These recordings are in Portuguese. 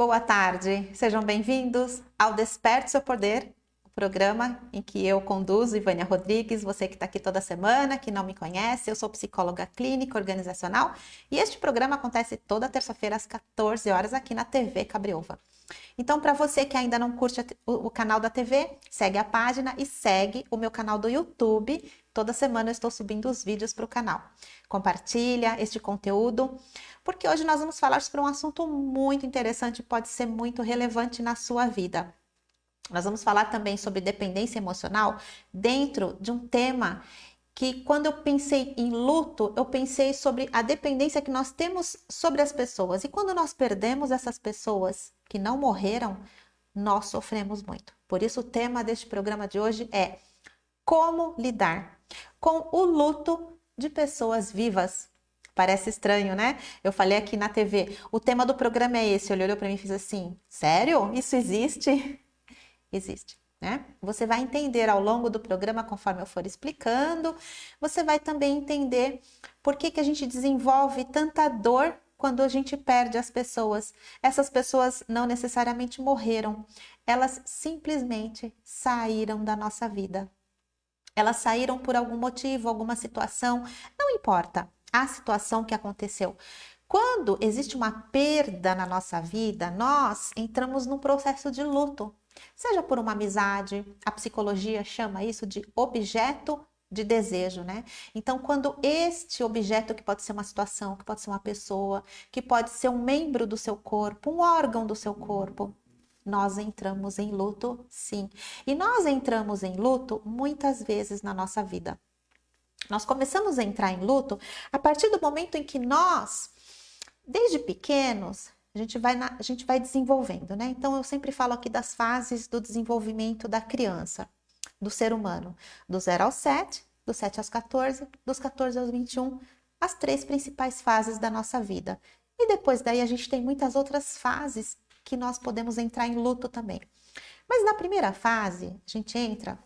Boa tarde, sejam bem-vindos ao Desperte Seu Poder, o programa em que eu conduzo, Ivânia Rodrigues, você que está aqui toda semana, que não me conhece, eu sou psicóloga clínica organizacional e este programa acontece toda terça-feira às 14 horas aqui na TV Cabriúva. Então, para você que ainda não curte o canal da TV, segue a página e segue o meu canal do YouTube. Toda semana eu estou subindo os vídeos para o canal. Compartilha este conteúdo, porque hoje nós vamos falar sobre um assunto muito interessante e pode ser muito relevante na sua vida. Nós vamos falar também sobre dependência emocional dentro de um tema que, quando eu pensei em luto, eu pensei sobre a dependência que nós temos sobre as pessoas. E quando nós perdemos essas pessoas que não morreram, nós sofremos muito. Por isso, o tema deste programa de hoje é como lidar com o luto de pessoas vivas. Parece estranho, né? Eu falei aqui na TV, o tema do programa é esse. Ele olhou para mim e fez assim: sério? Isso existe? Existe, né? Você vai entender ao longo do programa, conforme eu for explicando, você vai também entender por que a gente desenvolve tanta dor quando a gente perde as pessoas. Essas pessoas não necessariamente morreram, elas simplesmente saíram da nossa vida. Elas saíram por algum motivo, alguma situação, não importa a situação que aconteceu. Quando existe uma perda na nossa vida, nós entramos num processo de luto, seja por uma amizade, a psicologia chama isso de objeto de desejo, né? Então, quando este objeto, que pode ser uma situação, que pode ser uma pessoa, que pode ser um membro do seu corpo, um órgão do seu corpo, nós entramos em luto, sim. E nós entramos em luto muitas vezes na nossa vida. Nós começamos a entrar em luto a partir do momento em que nós, desde pequenos, a gente vai desenvolvendo, né? Então, eu sempre falo aqui das fases do desenvolvimento da criança, do ser humano, do 0 aos 7, do 7 aos 14, dos 14 aos 21, as três principais fases da nossa vida. E depois daí a gente tem muitas outras fases que nós podemos entrar em luto também. Mas na primeira fase, a gente entra.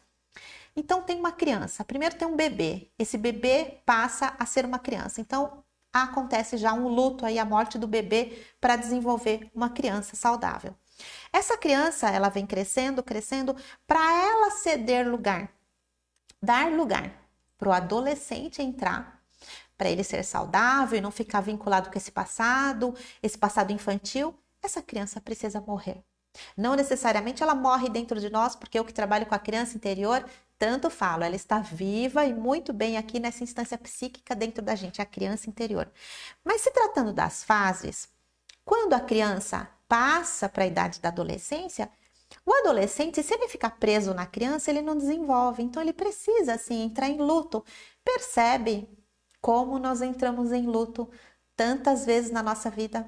Então, tem uma criança. Primeiro tem um bebê. Esse bebê passa a ser uma criança. Então, acontece já um luto aí, a morte do bebê, para desenvolver uma criança saudável. Essa criança, ela vem crescendo, crescendo, para ela ceder lugar, dar lugar para o adolescente entrar, para ele ser saudável e não ficar vinculado com esse passado infantil. Essa criança precisa morrer. Não necessariamente ela morre dentro de nós, porque eu que trabalho com a criança interior, tanto falo, ela está viva e muito bem aqui nessa instância psíquica dentro da gente, a criança interior. Mas se tratando das fases, quando a criança passa para a idade da adolescência, o adolescente, se ele ficar preso na criança, ele não desenvolve, então ele precisa assim entrar em luto. Percebe como nós entramos em luto tantas vezes na nossa vida?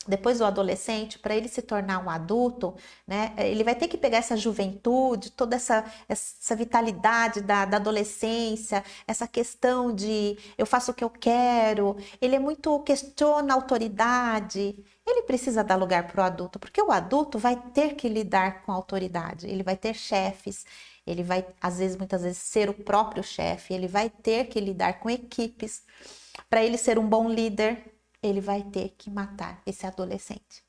Depois do adolescente, para ele se tornar um adulto, né, ele vai ter que pegar essa juventude, toda essa vitalidade da adolescência, essa questão de eu faço o que eu quero, ele é muito, questiona a autoridade, ele precisa dar lugar para o adulto, porque o adulto vai ter que lidar com a autoridade, ele vai ter chefes, ele vai, às vezes, muitas vezes, ser o próprio chefe, ele vai ter que lidar com equipes, para ele ser um bom líder, ele vai ter que matar esse adolescente.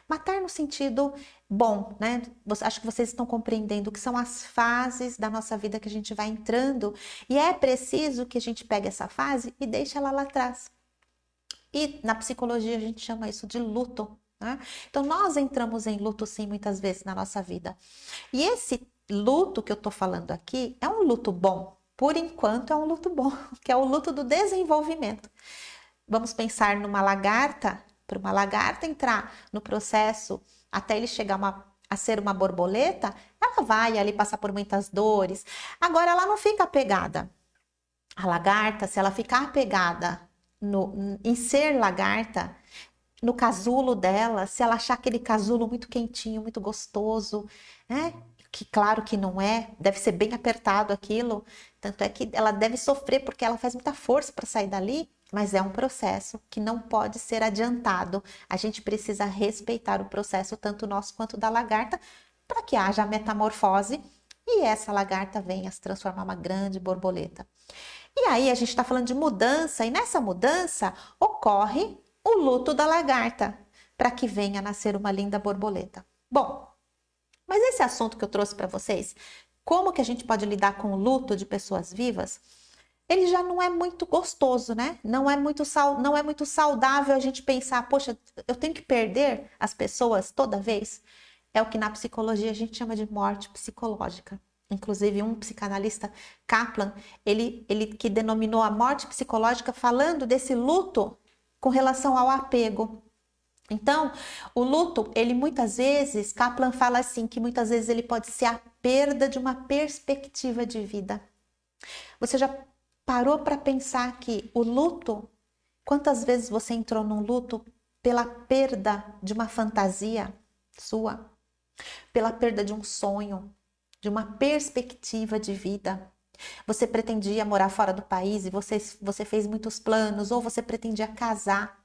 Matar no sentido bom, né? Acho que vocês estão compreendendo que são as fases da nossa vida que a gente vai entrando e é preciso que a gente pegue essa fase e deixe ela lá atrás. E na psicologia a gente chama isso de luto, né? Então nós entramos em luto sim muitas vezes na nossa vida. E esse luto que eu tô falando aqui é um luto bom. Por enquanto é um luto bom, que é o luto do desenvolvimento. Vamos pensar numa lagarta, para uma lagarta entrar no processo até ele chegar a ser uma borboleta, ela vai ali passar por muitas dores. Agora ela não fica apegada. A lagarta, se ela ficar apegada em ser lagarta, no casulo dela, se ela achar aquele casulo muito quentinho, muito gostoso, né? Que claro que não é, deve ser bem apertado aquilo, tanto é que ela deve sofrer porque ela faz muita força para sair dali, mas é um processo que não pode ser adiantado. A gente precisa respeitar o processo, tanto nosso quanto da lagarta, para que haja a metamorfose e essa lagarta venha se transformar em uma grande borboleta. E aí a gente está falando de mudança, e nessa mudança ocorre o luto da lagarta. para que venha a nascer uma linda borboleta. Bom, mas esse assunto que eu trouxe para vocês, como que a gente pode lidar com o luto de pessoas vivas, ele já não é muito gostoso, né? Não é muito saudável a gente pensar, poxa, eu tenho que perder as pessoas toda vez. É o que na psicologia a gente chama de morte psicológica. Inclusive, um psicanalista, Kaplan, ele que denominou a morte psicológica falando desse luto com relação ao apego. Então, o luto, ele muitas vezes, Kaplan fala assim, que muitas vezes ele pode ser a perda de uma perspectiva de vida. Você já parou para pensar que o luto, quantas vezes você entrou num luto pela perda de uma fantasia sua, pela perda de um sonho, de uma perspectiva de vida? Você pretendia morar fora do país e você fez muitos planos, ou você pretendia casar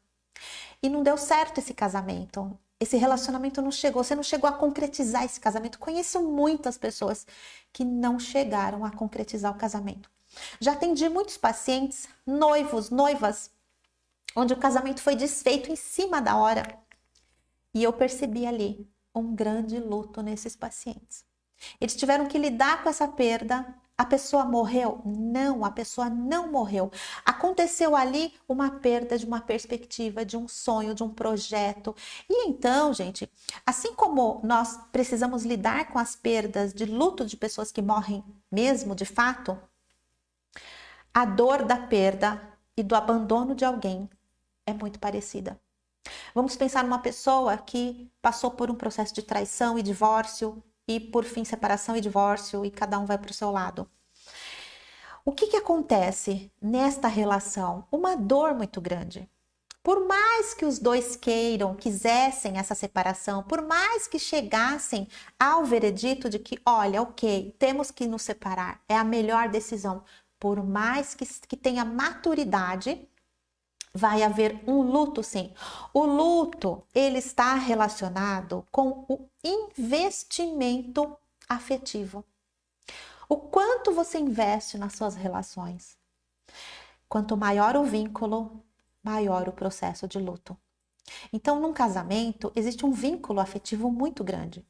e não deu certo esse casamento. Esse relacionamento não chegou, você não chegou a concretizar esse casamento. Conheço muitas pessoas que não chegaram a concretizar o casamento. Já atendi muitos pacientes, noivos, noivas, onde o casamento foi desfeito em cima da hora. E eu percebi ali um grande luto nesses pacientes. Eles tiveram que lidar com essa perda. A pessoa morreu? Não, a pessoa não morreu. Aconteceu ali uma perda de uma perspectiva, de um sonho, de um projeto. E então, gente, assim como nós precisamos lidar com as perdas de luto de pessoas que morrem mesmo, de fato, a dor da perda e do abandono de alguém é muito parecida. Vamos pensar numa pessoa que passou por um processo de traição e divórcio, e por fim separação e divórcio, e cada um vai para o seu lado. O que acontece nesta relação? Uma dor muito grande. Por mais que os dois quisessem essa separação, por mais que chegassem ao veredito de que, olha, ok, temos que nos separar, é a melhor decisão, por mais que tenha maturidade, vai haver um luto, sim. O luto, ele está relacionado com o investimento afetivo. O quanto você investe nas suas relações. Quanto maior o vínculo, maior o processo de luto. Então, num casamento, existe um vínculo afetivo muito grande.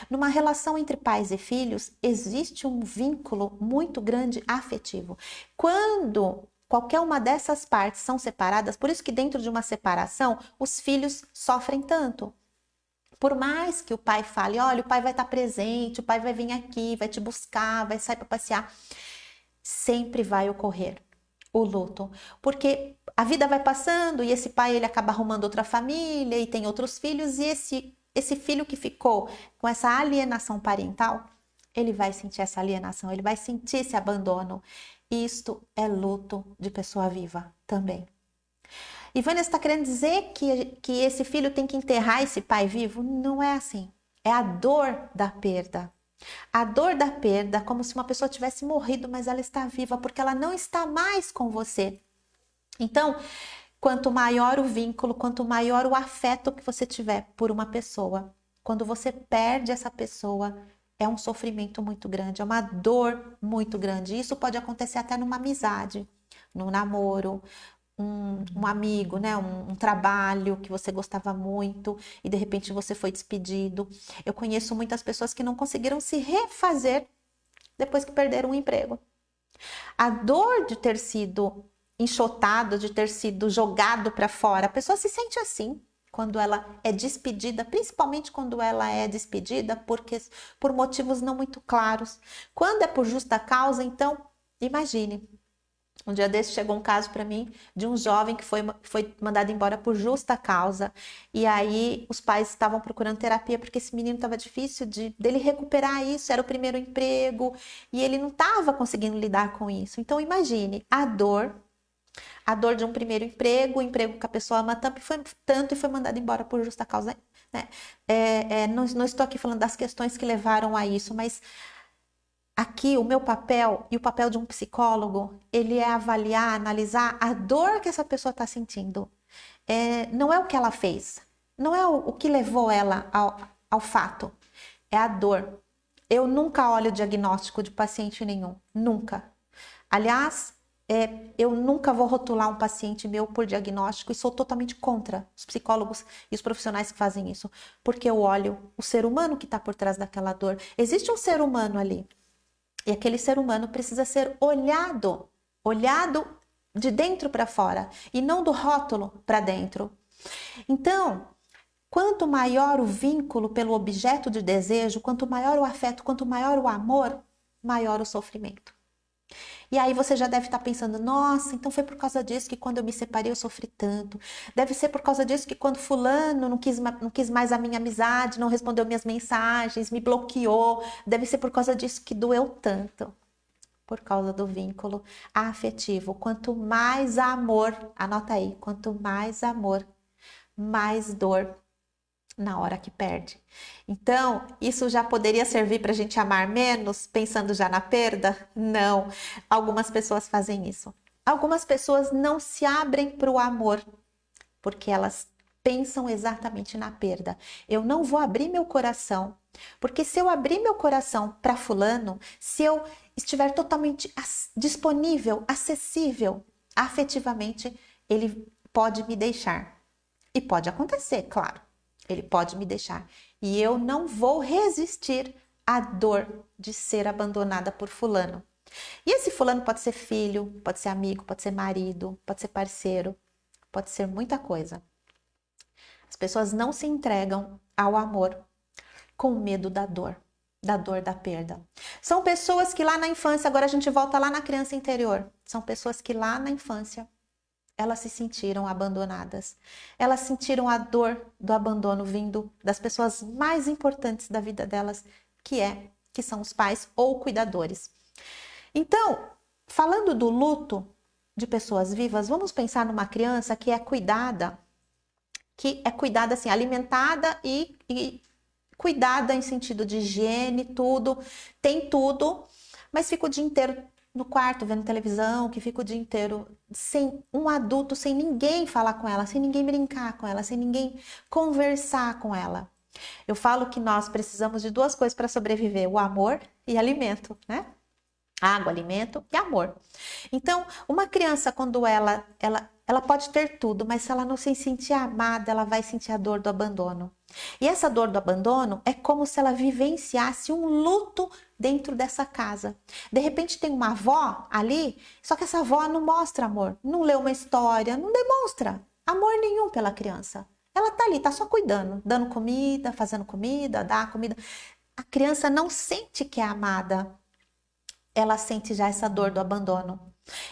Numa relação entre pais e filhos, existe um vínculo muito grande afetivo. Quando qualquer uma dessas partes são separadas, por isso que dentro de uma separação, os filhos sofrem tanto. Por mais que o pai fale, olha, o pai vai estar presente, o pai vai vir aqui, vai te buscar, vai sair para passear, sempre vai ocorrer o luto, porque a vida vai passando e esse pai ele acaba arrumando outra família e tem outros filhos e esse filho que ficou com essa alienação parental, ele vai sentir essa alienação, ele vai sentir esse abandono. Isto é luto de pessoa viva também. E Vânia está querendo dizer que esse filho tem que enterrar esse pai vivo? Não é assim. É a dor da perda. A dor da perda, como se uma pessoa tivesse morrido, mas ela está viva, porque ela não está mais com você. Então, quanto maior o vínculo, quanto maior o afeto que você tiver por uma pessoa, quando você perde essa pessoa, é um sofrimento muito grande, é uma dor muito grande. Isso pode acontecer até numa amizade, num namoro, um amigo, né? Um trabalho que você gostava muito e de repente você foi despedido. Eu conheço muitas pessoas que não conseguiram se refazer depois que perderam o emprego. A dor de ter sido enxotado, de ter sido jogado para fora, a pessoa se sente assim quando ela é despedida, principalmente quando ela é despedida por motivos não muito claros. Quando é por justa causa, então, imagine. Um dia desse chegou um caso para mim de um jovem que foi mandado embora por justa causa. E aí os pais estavam procurando terapia porque esse menino estava difícil dele recuperar isso, era o primeiro emprego e ele não estava conseguindo lidar com isso. Então imagine a dor de um primeiro emprego, o emprego que a pessoa ama tanto e foi mandado embora por justa causa, né? Não estou aqui falando das questões que levaram a isso, mas aqui o meu papel e o papel de um psicólogo, ele é avaliar, analisar a dor que essa pessoa está sentindo. Não é o que ela fez, não é o que levou ela ao fato, é a dor. Eu nunca olho o diagnóstico de paciente nenhum, nunca. Aliás, eu nunca vou rotular um paciente meu por diagnóstico e sou totalmente contra os psicólogos e os profissionais que fazem isso, porque eu olho o ser humano que está por trás daquela dor. Existe um ser humano ali e aquele ser humano precisa ser olhado de dentro para fora e não do rótulo para dentro. Então, quanto maior o vínculo pelo objeto de desejo, quanto maior o afeto, quanto maior o amor, maior o sofrimento. E aí você já deve estar pensando, nossa, então foi por causa disso que quando eu me separei eu sofri tanto. Deve ser por causa disso que quando fulano não quis mais a minha amizade, não respondeu minhas mensagens, me bloqueou. Deve ser por causa disso que doeu tanto. Por causa do vínculo afetivo. Quanto mais amor, anota aí, quanto mais amor, mais dor na hora que perde. Então, isso já poderia servir para a gente amar menos, pensando já na perda? Não. Algumas pessoas fazem isso. Algumas pessoas não se abrem para o amor, porque elas pensam exatamente na perda. Eu não vou abrir meu coração, porque se eu abrir meu coração para fulano, se eu estiver totalmente disponível, acessível, afetivamente, ele pode me deixar. E pode acontecer, claro. Ele pode me deixar. E eu não vou resistir à dor de ser abandonada por fulano. E esse fulano pode ser filho, pode ser amigo, pode ser marido, pode ser parceiro, pode ser muita coisa. As pessoas não se entregam ao amor com medo da dor da perda. São pessoas que lá na infância, agora a gente volta lá na criança interior, são pessoas que lá na infância elas se sentiram abandonadas. Elas sentiram a dor do abandono vindo das pessoas mais importantes da vida delas, que são os pais ou cuidadores. Então, falando do luto de pessoas vivas, vamos pensar numa criança que é cuidada assim, alimentada e cuidada em sentido de higiene, tudo, tem tudo, mas fica o dia inteiro no quarto vendo televisão, que fica o dia inteiro sem um adulto, sem ninguém falar com ela, sem ninguém brincar com ela, sem ninguém conversar com ela. Eu falo que nós precisamos de duas coisas para sobreviver: o amor e alimento, né? Água, alimento e amor. Então, uma criança, quando ela pode ter tudo, mas se ela não se sentir amada, ela vai sentir a dor do abandono. E essa dor do abandono é como se ela vivenciasse um luto dentro dessa casa. De repente tem uma avó ali, só que essa avó não mostra amor, não lê uma história, não demonstra amor nenhum pela criança. Ela tá ali, tá só cuidando, dando comida, fazendo comida, dá comida. A criança não sente que é amada. Ela sente já essa dor do abandono.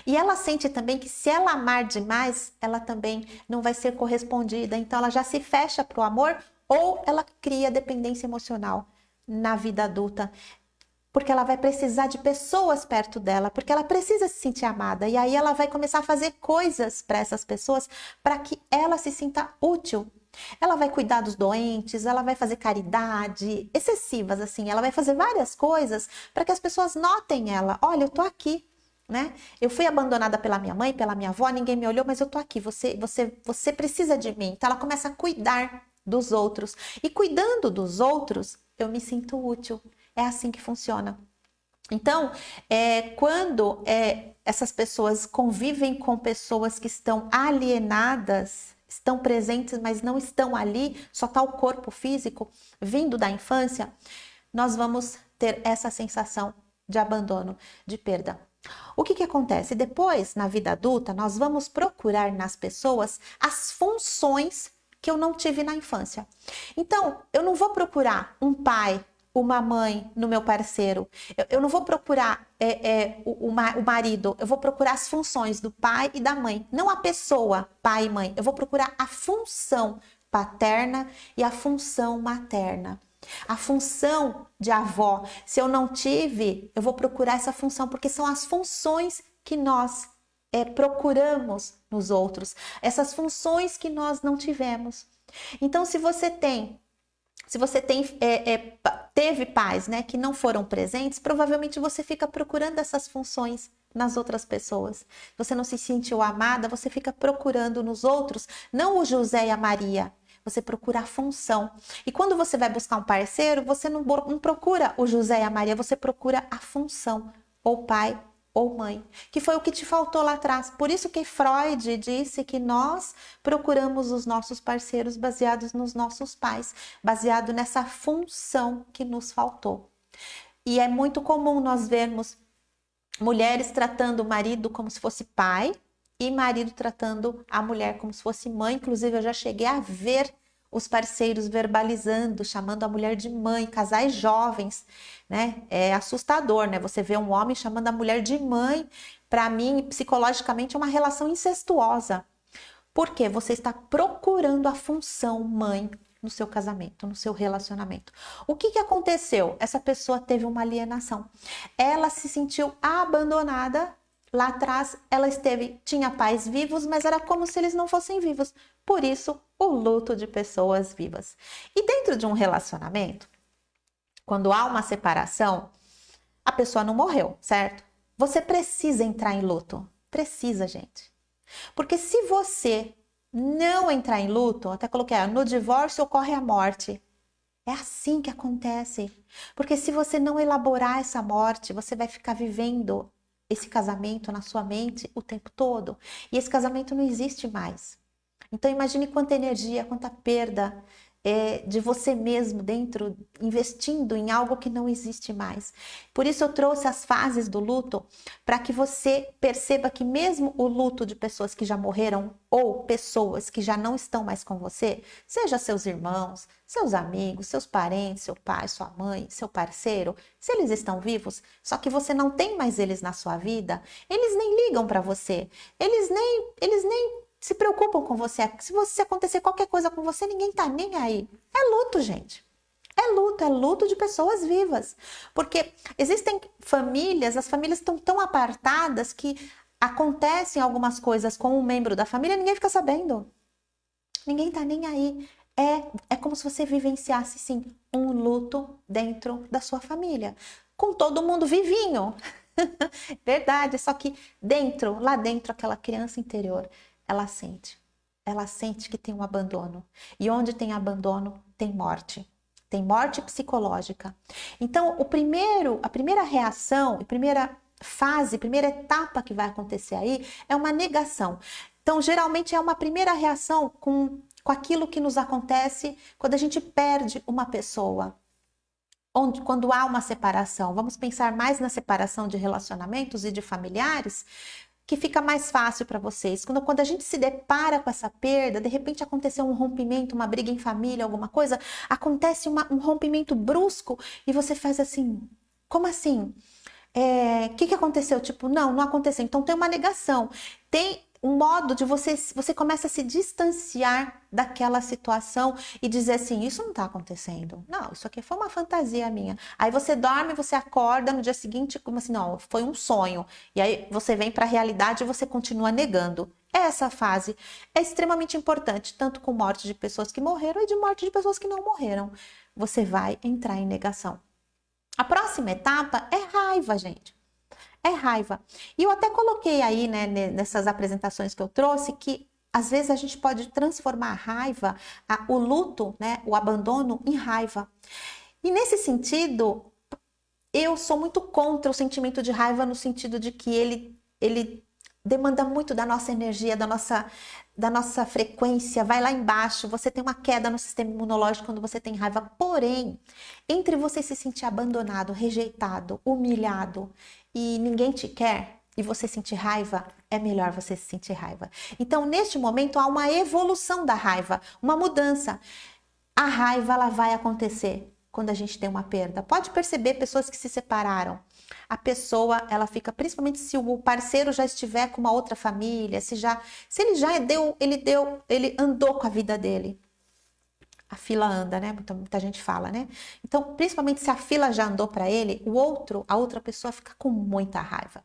E ela sente também que se ela amar demais, ela também não vai ser correspondida. Então ela já se fecha para o amor ou ela cria dependência emocional na vida adulta. Porque ela vai precisar de pessoas perto dela, porque ela precisa se sentir amada. E aí ela vai começar a fazer coisas para essas pessoas para que ela se sinta útil. Ela vai cuidar dos doentes, ela vai fazer caridade, excessivas assim, ela vai fazer várias coisas para que as pessoas notem ela. Olha, eu tô aqui, né? Eu fui abandonada pela minha mãe, pela minha avó, ninguém me olhou, mas eu tô aqui. Você precisa de mim. Então ela começa a cuidar dos outros. E cuidando dos outros, eu me sinto útil. É assim que funciona. Então, quando essas pessoas convivem com pessoas que estão alienadas, estão presentes, mas não estão ali, só está o corpo físico vindo da infância, nós vamos ter essa sensação de abandono, de perda. O que acontece? Depois, na vida adulta, nós vamos procurar nas pessoas as funções que eu não tive na infância. Então, eu não vou procurar um pai, uma mãe no meu parceiro. Eu não vou procurar o marido, eu vou procurar as funções do pai e da mãe, não a pessoa, pai e mãe. Eu vou procurar a função paterna e a função materna. A função de avó, se eu não tive, eu vou procurar essa função, porque são as funções que nós procuramos nos outros, essas funções que nós não tivemos. Então, se você teve pais, né, que não foram presentes, provavelmente você fica procurando essas funções nas outras pessoas. Você não se sentiu amada, você fica procurando nos outros, não o José e a Maria, você procura a função. E quando você vai buscar um parceiro, você não procura o José e a Maria, você procura a função, ou pai ou mãe, que foi o que te faltou lá atrás. Por isso que Freud disse que nós procuramos os nossos parceiros baseados nos nossos pais, baseado nessa função que nos faltou. E é muito comum nós vermos mulheres tratando o marido como se fosse pai e marido tratando a mulher como se fosse mãe. Inclusive, eu já cheguei a ver os parceiros verbalizando, chamando a mulher de mãe, casais jovens, né? É assustador, né? Você vê um homem chamando a mulher de mãe, para mim, psicologicamente, é uma relação incestuosa. Porque você está procurando a função mãe no seu casamento, no seu relacionamento. O que aconteceu? Essa pessoa teve uma alienação. Ela se sentiu abandonada. Lá atrás, ela tinha pais vivos, mas era como se eles não fossem vivos. Por isso, o luto de pessoas vivas. E dentro de um relacionamento, quando há uma separação, a pessoa não morreu, certo? Você precisa entrar em luto. Precisa, gente. Porque se você não entrar em luto, até coloquei, no divórcio ocorre a morte. É assim que acontece. Porque se você não elaborar essa morte, você vai ficar vivendo esse casamento na sua mente o tempo todo. E esse casamento não existe mais. Então imagine quanta energia, quanta perda de você mesmo dentro, investindo em algo que não existe mais. Por isso eu trouxe as fases do luto, para que você perceba que mesmo o luto de pessoas que já morreram ou pessoas que já não estão mais com você, seja seus irmãos, seus amigos, seus parentes, seu pai, sua mãe, seu parceiro, se eles estão vivos, só que você não tem mais eles na sua vida, eles nem ligam para você, eles nem se preocupam com você. Se acontecer qualquer coisa com você, ninguém tá nem aí. É luto, gente. É luto de pessoas vivas. Porque existem famílias, as famílias estão tão apartadas que acontecem algumas coisas com um membro da família e ninguém fica sabendo. Ninguém tá nem aí. É como se você vivenciasse, sim, um luto dentro da sua família. Com todo mundo vivinho. Verdade, só que lá dentro, aquela criança interior, ela sente que tem um abandono. E onde tem abandono, tem morte. Tem morte psicológica. Então, a primeira reação, a primeira fase, a primeira etapa que vai acontecer aí é uma negação. Então, geralmente é uma primeira reação com aquilo que nos acontece quando a gente perde uma pessoa. Quando há uma separação, vamos pensar mais na separação de relacionamentos e de familiares, que fica mais fácil para vocês. Quando a gente se depara com essa perda, de repente aconteceu um rompimento, uma briga em família, alguma coisa, acontece um rompimento brusco e você faz assim, como assim? Que aconteceu? Tipo, não aconteceu. Então tem uma negação. Tem um modo de você começa a se distanciar daquela situação e dizer assim, isso não tá acontecendo. Não, isso aqui foi uma fantasia minha. Aí você dorme, você acorda no dia seguinte como assim, não, foi um sonho. E aí você vem para a realidade e você continua negando. Essa fase é extremamente importante, tanto com morte de pessoas que morreram e de morte de pessoas que não morreram. Você vai entrar em negação. A próxima etapa é raiva, gente. É raiva. E eu até coloquei aí, né, nessas apresentações que eu trouxe, que às vezes a gente pode transformar a raiva, o luto, né, o abandono em raiva. E nesse sentido, eu sou muito contra o sentimento de raiva no sentido de que ele demanda muito da nossa energia, da nossa frequência, vai lá embaixo, você tem uma queda no sistema imunológico quando você tem raiva. Porém, entre você se sentir abandonado, rejeitado, humilhado e ninguém te quer, e você sentir raiva, é melhor você sentir raiva. Então, neste momento, há uma evolução da raiva, uma mudança. A raiva, ela vai acontecer quando a gente tem uma perda. Pode perceber pessoas que se separaram. A pessoa, ela fica, principalmente se o parceiro já estiver com uma outra família, se ele andou com a vida dele. A fila anda, né? Muita gente fala, né? Então, principalmente se a fila já andou para ele, a outra pessoa fica com muita raiva.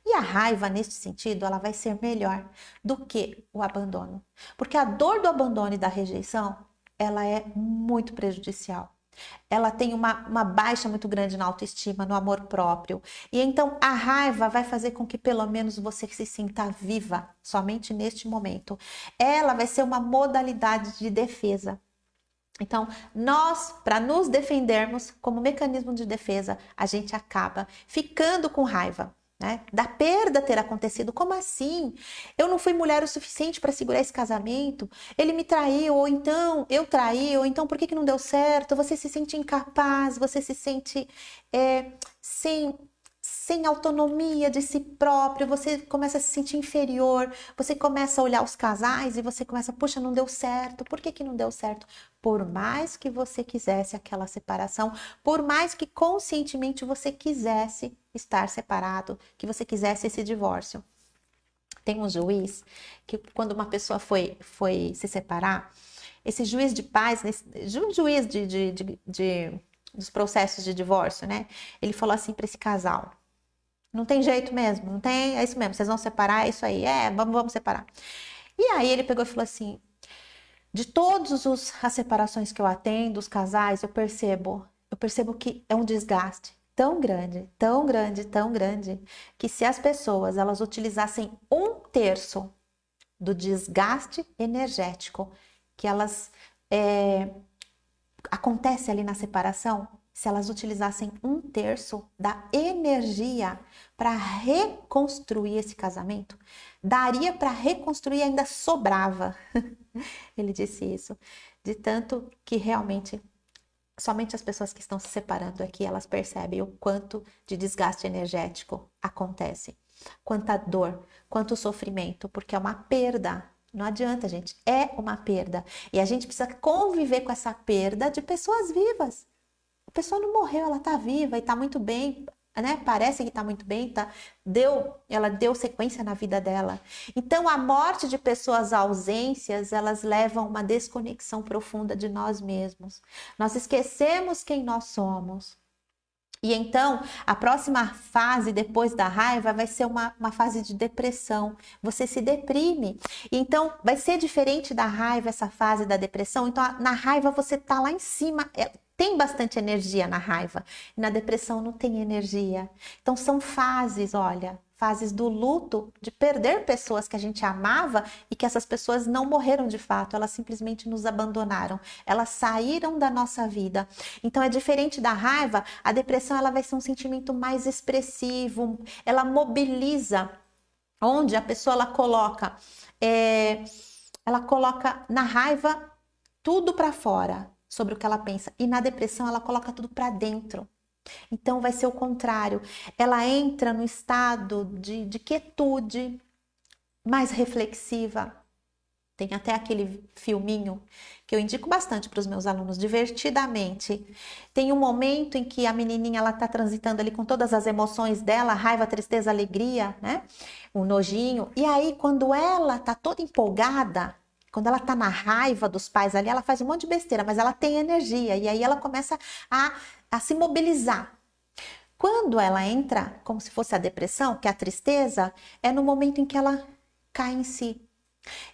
E a raiva, nesse sentido, ela vai ser melhor do que o abandono. Porque a dor do abandono e da rejeição, ela é muito prejudicial. Ela tem uma baixa muito grande na autoestima, no amor próprio. E então a raiva vai fazer com que pelo menos você se sinta viva somente neste momento. Ela vai ser uma modalidade de defesa. Então, para nos defendermos, como mecanismo de defesa, a gente acaba ficando com raiva. né? Da perda ter acontecido. Como assim? Eu não fui mulher o suficiente para segurar esse casamento? Ele me traiu, ou então eu traí, ou então por que não deu certo? Você se sente incapaz, você se sente sem autonomia de si próprio, você começa a se sentir inferior, você começa a olhar os casais e você começa, puxa, não deu certo. Por que não deu certo? Por mais que você quisesse aquela separação, por mais que conscientemente você quisesse estar separado, que você quisesse esse divórcio. Tem um juiz que quando uma pessoa foi se separar, esse juiz de paz, juiz dos processos de divórcio, né? Ele falou assim para esse casal: não tem jeito mesmo, não tem, é isso mesmo, vocês vão separar, é isso aí, vamos separar. E aí ele pegou e falou assim: de todas as separações que eu atendo, os casais, eu percebo que é um desgaste tão grande, tão grande, tão grande, que se as pessoas elas utilizassem 1/3 do desgaste energético que elas acontece ali na separação, se elas utilizassem 1/3 da energia para reconstruir esse casamento, daria para reconstruir e ainda sobrava. Ele disse isso, de tanto que realmente somente as pessoas que estão se separando aqui, elas percebem o quanto de desgaste energético acontece, quanta dor, quanto sofrimento, porque é uma perda. Não adianta, gente, é uma perda. E a gente precisa conviver com essa perda de pessoas vivas. A pessoa não morreu, ela está viva e está muito bem, né? Parece que está muito bem, ela deu sequência na vida dela. Então, a morte de pessoas, ausências, elas levam a uma desconexão profunda de nós mesmos. Nós esquecemos quem nós somos. E então, a próxima fase depois da raiva vai ser uma fase de depressão. Você se deprime. Então, vai ser diferente da raiva, essa fase da depressão. Então, na raiva você tá lá em cima. Tem bastante energia na raiva. Na depressão não tem energia. Então, são fases, olha. Fases do luto, de perder pessoas que a gente amava e que essas pessoas não morreram de fato, elas simplesmente nos abandonaram, elas saíram da nossa vida. Então é diferente da raiva, a depressão ela vai ser um sentimento mais expressivo, ela mobiliza, onde a pessoa ela coloca na raiva tudo para fora sobre o que ela pensa e na depressão ela coloca tudo para dentro. Então vai ser o contrário. Ela entra no estado de quietude, mais reflexiva. Tem até aquele filminho que eu indico bastante para os meus alunos, Divertidamente. Tem um momento em que a menininha ela está transitando ali com todas as emoções dela, raiva, tristeza, alegria, né? O nojinho. E aí, quando ela está toda empolgada, quando ela está na raiva dos pais ali, ela faz um monte de besteira, mas ela tem energia. E aí ela começa a se mobilizar. Quando ela entra, como se fosse a depressão, que é a tristeza, é no momento em que ela cai em si.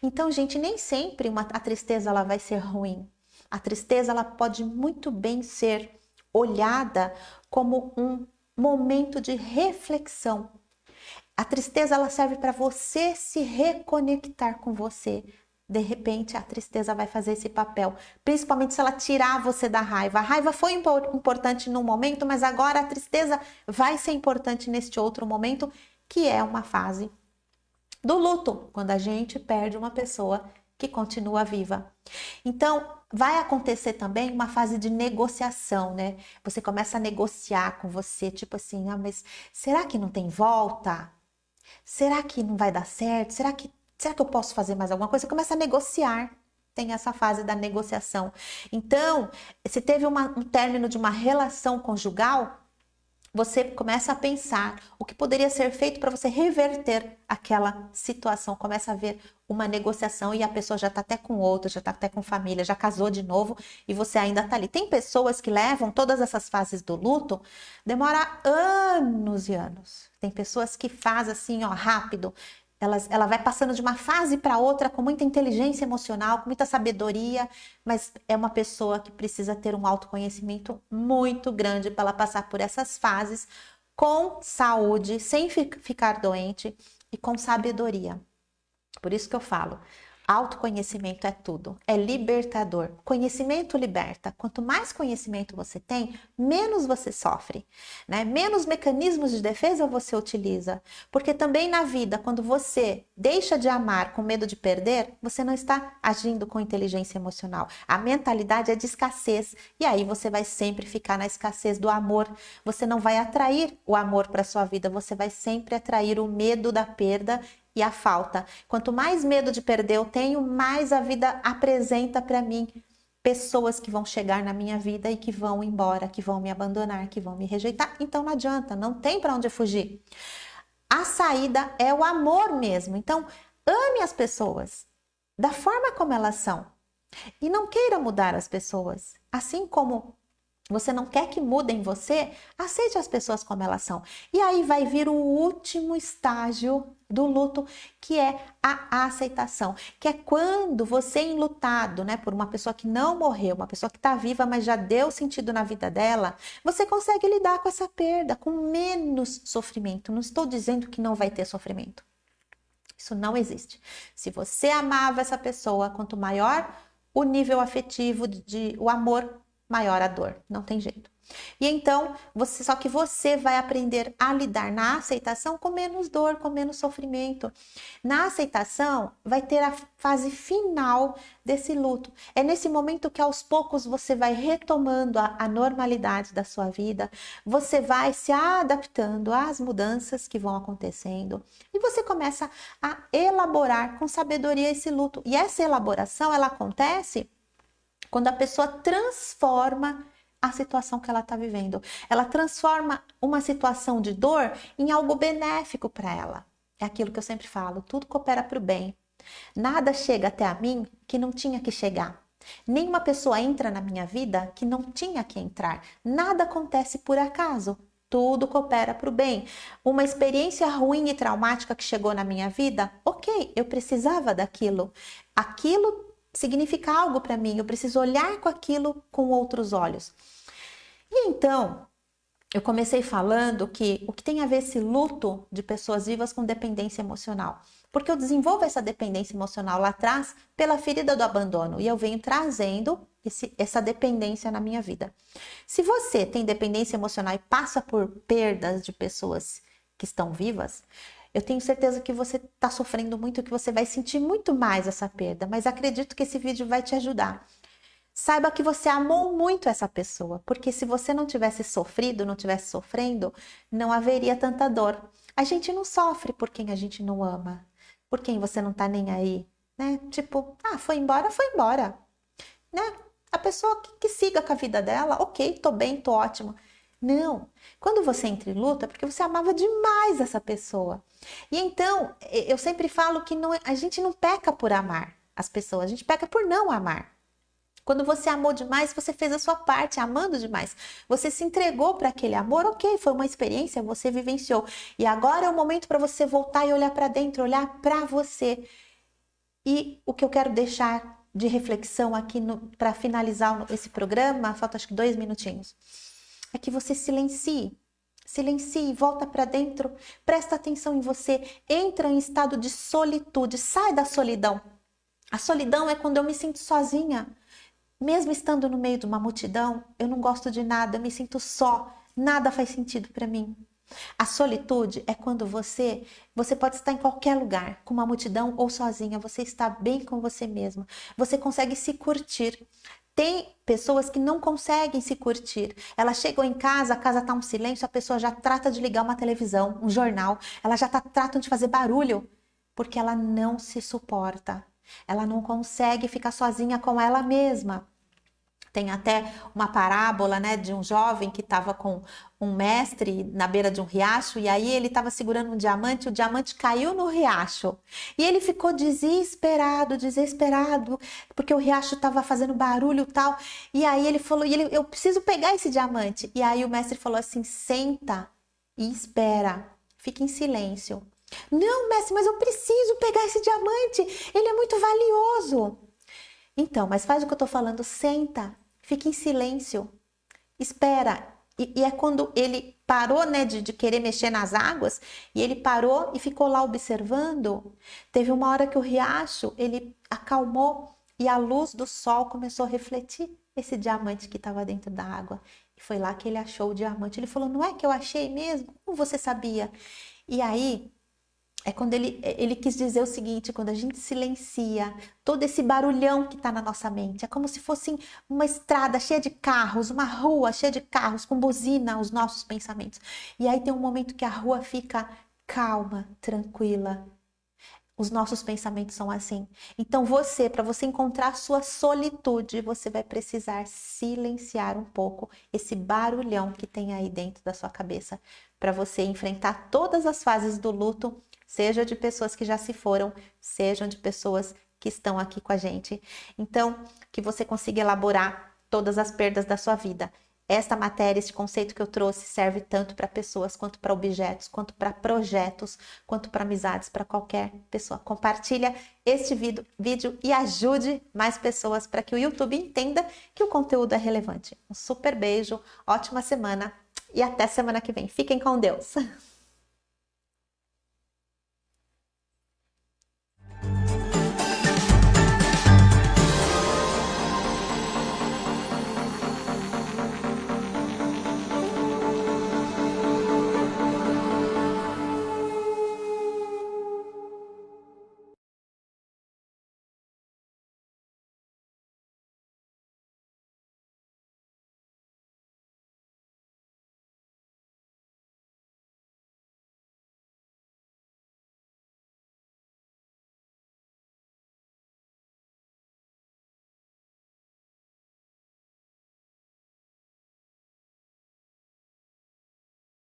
Então, gente, nem sempre a tristeza ela vai ser ruim. A tristeza ela pode muito bem ser olhada como um momento de reflexão. A tristeza ela serve para você se reconectar com você. De repente, a tristeza vai fazer esse papel, principalmente se ela tirar você da raiva. A raiva foi importante num momento, mas agora a tristeza vai ser importante neste outro momento, que é uma fase do luto, quando a gente perde uma pessoa que continua viva. Então, vai acontecer também uma fase de negociação, né? Você começa a negociar com você, tipo assim, mas será que não tem volta? Será que não vai dar certo? Será que eu posso fazer mais alguma coisa? Você começa a negociar. Tem essa fase da negociação. Então, se teve um término de uma relação conjugal, você começa a pensar o que poderia ser feito para você reverter aquela situação. Começa a ver uma negociação e a pessoa já está até com outro, já está até com família, já casou de novo e você ainda está ali. Tem pessoas que levam todas essas fases do luto, demora anos e anos. Tem pessoas que fazem assim, ó, rápido. Ela vai passando de uma fase para outra com muita inteligência emocional, com muita sabedoria, mas é uma pessoa que precisa ter um autoconhecimento muito grande para ela passar por essas fases com saúde, sem ficar doente e com sabedoria. Por isso que eu falo, Autoconhecimento é tudo, é libertador. Conhecimento liberta. Quanto mais conhecimento você tem, menos você sofre, né? Menos mecanismos de defesa você utiliza. Porque também na vida, quando você deixa de amar com medo de perder, você não está agindo com inteligência emocional. A mentalidade é de escassez e aí você vai sempre ficar na escassez do amor. Você não vai atrair o amor para sua vida, você vai sempre atrair o medo da perda e a falta. Quanto mais medo de perder eu tenho, mais a vida apresenta para mim pessoas que vão chegar na minha vida e que vão embora, que vão me abandonar, que vão me rejeitar. Então não adianta, não tem para onde fugir. A saída é o amor mesmo. Então, ame as pessoas da forma como elas são e não queira mudar as pessoas. Assim como você não quer que mudem você, aceite as pessoas como elas são. E aí vai vir o último estágio do luto, que é a aceitação. Que é quando você é enlutado, né, por uma pessoa que não morreu, uma pessoa que está viva, mas já deu sentido na vida dela, você consegue lidar com essa perda, com menos sofrimento. Não estou dizendo que não vai ter sofrimento. Isso não existe. Se você amava essa pessoa, quanto maior o nível afetivo o amor, maior a dor, não tem jeito. E então, só que você vai aprender a lidar na aceitação com menos dor, com menos sofrimento. Na aceitação, vai ter a fase final desse luto. É nesse momento que aos poucos você vai retomando a normalidade da sua vida, você vai se adaptando às mudanças que vão acontecendo e você começa a elaborar com sabedoria esse luto. E essa elaboração, ela acontece quando a pessoa transforma a situação que ela está vivendo. Ela transforma uma situação de dor em algo benéfico para ela. É aquilo que eu sempre falo, tudo coopera para o bem. Nada chega até a mim que não tinha que chegar. Nenhuma pessoa entra na minha vida que não tinha que entrar. Nada acontece por acaso. Tudo coopera para o bem. Uma experiência ruim e traumática que chegou na minha vida, ok, eu precisava daquilo. Aquilo significa algo para mim, eu preciso olhar com aquilo com outros olhos. E então, eu comecei falando que o que tem a ver esse luto de pessoas vivas com dependência emocional? Porque eu desenvolvo essa dependência emocional lá atrás pela ferida do abandono e eu venho trazendo essa dependência na minha vida. Se você tem dependência emocional e passa por perdas de pessoas que estão vivas, eu tenho certeza que você está sofrendo muito, que você vai sentir muito mais essa perda, mas acredito que esse vídeo vai te ajudar. Saiba que você amou muito essa pessoa, porque se você não tivesse sofrido, não tivesse sofrendo, não haveria tanta dor. A gente não sofre por quem a gente não ama, por quem você não tá nem aí, né? Tipo, foi embora, né? A pessoa que siga com a vida dela, ok, tô bem, tô ótimo. Não, quando você entra em luta é porque você amava demais essa pessoa. E então, eu sempre falo que a gente não peca por amar as pessoas, a gente peca por não amar. Quando você amou demais, você fez a sua parte, amando demais. Você se entregou para aquele amor, ok, foi uma experiência, você vivenciou. E agora é o momento para você voltar e olhar para dentro, olhar para você. E o que eu quero deixar de reflexão aqui para finalizar esse programa, falta acho que 2 minutinhos, é que você silencie. Silencie, volta para dentro, presta atenção em você, entra em estado de solitude, sai da solidão. A solidão é quando eu me sinto sozinha. Mesmo estando no meio de uma multidão, eu não gosto de nada, eu me sinto só, nada faz sentido para mim. A solitude é quando você pode estar em qualquer lugar, com uma multidão ou sozinha, você está bem com você mesma, você consegue se curtir. Tem pessoas que não conseguem se curtir. Elas chegam em casa, a casa está um silêncio, a pessoa já trata de ligar uma televisão, um jornal, ela já trata de fazer barulho, porque ela não se suporta. Ela não consegue ficar sozinha com ela mesma. Tem até uma parábola, né, de um jovem que estava com um mestre na beira de um riacho e aí ele estava segurando um diamante, o diamante caiu no riacho. E ele ficou desesperado, porque o riacho estava fazendo barulho e tal. E aí ele falou, eu preciso pegar esse diamante. E aí o mestre falou assim: "Senta e espera. Fica em silêncio." "Não, mestre, mas eu preciso pegar esse diamante. Ele é muito valioso." "Então, mas faz o que eu tô falando, senta, fica em silêncio, espera." E é quando ele parou, né, de querer mexer nas águas, e ele parou e ficou lá observando. Teve uma hora que o riacho, ele acalmou e a luz do sol começou a refletir esse diamante que estava dentro da água. E foi lá que ele achou o diamante. Ele falou: não é que eu achei mesmo? Como você sabia? E aí é quando ele quis dizer o seguinte: quando a gente silencia todo esse barulhão que está na nossa mente, é como se fosse uma estrada cheia de carros, uma rua cheia de carros, com buzina, os nossos pensamentos. E aí tem um momento que a rua fica calma, tranquila. Os nossos pensamentos são assim. Então para você encontrar a sua solitude, você vai precisar silenciar um pouco esse barulhão que tem aí dentro da sua cabeça, para você enfrentar todas as fases do luto, seja de pessoas que já se foram, sejam de pessoas que estão aqui com a gente. Então, que você consiga elaborar todas as perdas da sua vida. Esta matéria, esse conceito que eu trouxe, serve tanto para pessoas, quanto para objetos, quanto para projetos, quanto para amizades, para qualquer pessoa. Compartilha este vídeo e ajude mais pessoas para que o YouTube entenda que o conteúdo é relevante. Um super beijo, ótima semana e até semana que vem. Fiquem com Deus!